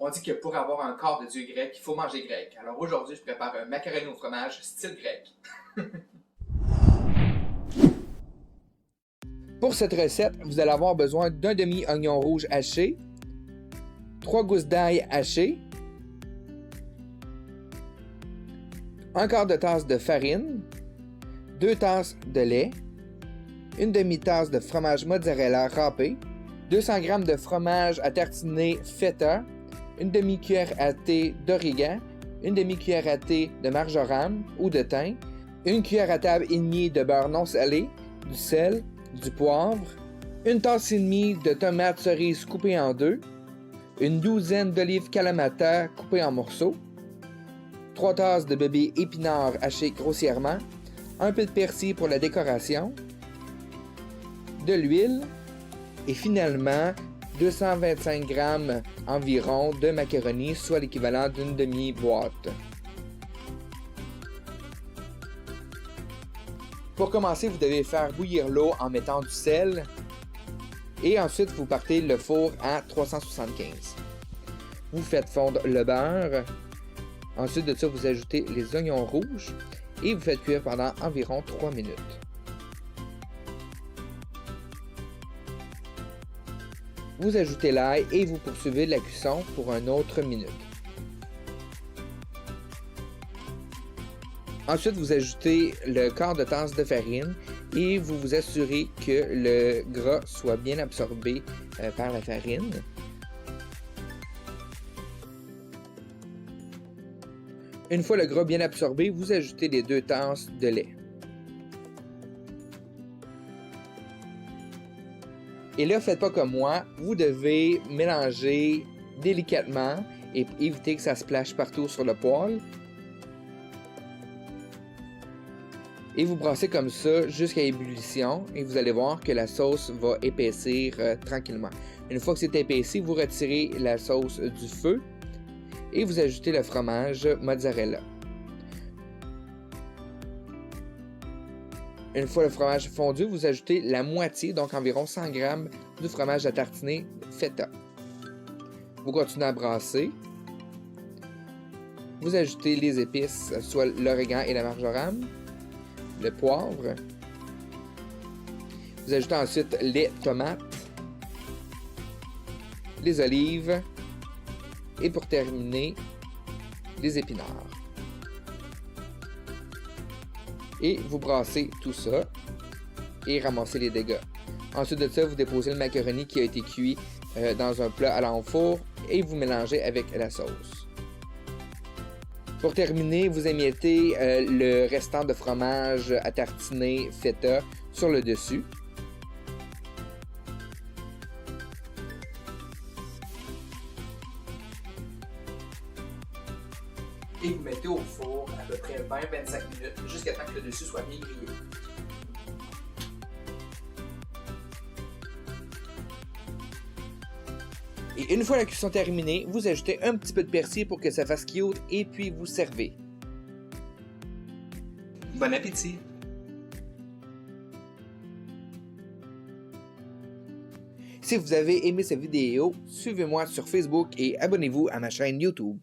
On dit que pour avoir un corps de dieu grec, il faut manger grec. Alors aujourd'hui, je prépare un macaroni au fromage style grec. Pour cette recette, vous allez avoir besoin d'un demi-oignon rouge haché, 3 gousses d'ail hachées, un quart de tasse de farine, 2 tasses de lait, une demi-tasse de fromage mozzarella râpé, 200 g de fromage à tartiner feta, une demi-cuillère à thé d'origan, une demi-cuillère à thé de marjoram ou de thym, une cuillère à table et demie de beurre non salé, du sel, du poivre, une tasse et demie de tomates cerises coupées en deux, une douzaine d'olives kalamata coupées en morceaux, 3 tasses de bébé épinards hachés grossièrement, un peu de persil pour la décoration, de l'huile et finalement 225 g environ de macaroni, soit l'équivalent d'une demi-boîte. Pour commencer, vous devez faire bouillir l'eau en mettant du sel et ensuite vous partez le four à 375. Vous faites fondre le beurre. Ensuite de ça, vous ajoutez les oignons rouges et vous faites cuire pendant environ 3 minutes. Vous ajoutez l'ail et vous poursuivez la cuisson pour une autre minute. Ensuite, vous ajoutez le quart de tasse de farine et vous vous assurez que le gras soit bien absorbé par la farine. Une fois le gras bien absorbé, vous ajoutez les 2 tasses de lait. Et là, faites pas comme moi, vous devez mélanger délicatement et éviter que ça splash partout sur le poêle. Et vous brassez comme ça jusqu'à ébullition et vous allez voir que la sauce va épaissir tranquillement. Une fois que c'est épaissi, vous retirez la sauce du feu et vous ajoutez le fromage mozzarella. Une fois le fromage fondu, vous ajoutez la moitié, donc environ 100 g du fromage à tartiner feta. Vous continuez à brasser. Vous ajoutez les épices, soit l'origan et la marjoram, le poivre. Vous ajoutez ensuite les tomates, les olives et pour terminer, les épinards. Et vous brassez tout ça et ramassez les dégâts. Ensuite de ça, vous déposez le macaroni qui a été cuit dans un plat à l'enfour et vous mélangez avec la sauce. Pour terminer, vous émiettez le restant de fromage à tartiner feta sur le dessus. Et vous mettez au four à peu près 20-25 minutes jusqu'à temps que le dessus soit bien grillé. Et une fois la cuisson terminée, vous ajoutez un petit peu de persil pour que ça fasse cute et puis vous servez. Bon appétit! Si vous avez aimé cette vidéo, suivez-moi sur Facebook et abonnez-vous à ma chaîne YouTube.